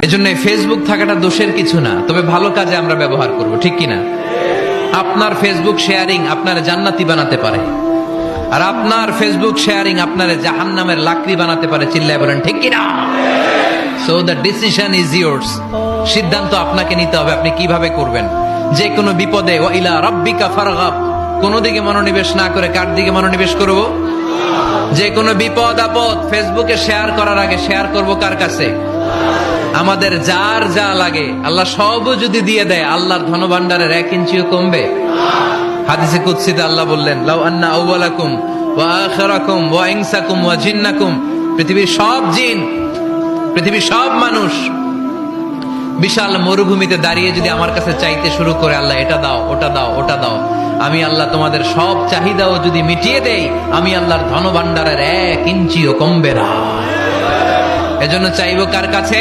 এজন্য ফেসবুক থাকাটা দোষের কিছু না, তবে ভালো কাজে আমরা ব্যবহার করব, ঠিক কিনা? আপনার ফেসবুক শেয়ারিং আপনার জান্নাতি বানাতে পারে, আর আপনার ফেসবুক শেয়ারিং আপনার জাহান্নামের লাকড়ি বানাতে পারে। চিল্লায় বলেন ঠিক কিনা? So the decision is yours. সিদ্ধান্ত আপনাকে নিতে হবে, আপনি কিভাবে করবেন। যে কোনো বিপদে ওয়া ইলা রাব্বিকা ফারগাব, কোন দিকে মনোনিবেশ না করে কার দিকে মনোনিবেশ করব? যে কোনো বিপদ আপদ ফেসবুকে শেয়ার করার আগে শেয়ার করব কার কাছে? আমাদের যার যা লাগে আল্লাহ সবও যদি দিয়ে দেয়, আল্লাহর ধনভাণ্ডারের 1 ইঞ্চিও কমবে? হাদিসে কুদসিতে আল্লাহ বললেন, লাউ আন্না আউওয়ালাকুম ওয়া আখিরাকুম ওয়া ইনসাকুম ওয়া জিন্নাকুম, পৃথিবীর সব জিন, পৃথিবীর সব মানুষ বিশাল মরুভূমিতে দাঁড়িয়ে যদি আমার কাছে চাইতে শুরু করে, আল্লাহ এটা দাও, ওটা দাও, ওটা দাও, আমি আল্লাহ তোমাদের সব চাহিদাও যদি মিটিয়ে দেই, আমি আল্লাহর ধনভাণ্ডারের 1 ইঞ্চিও কমবে না। এজন্য চাইবো কার কাছে?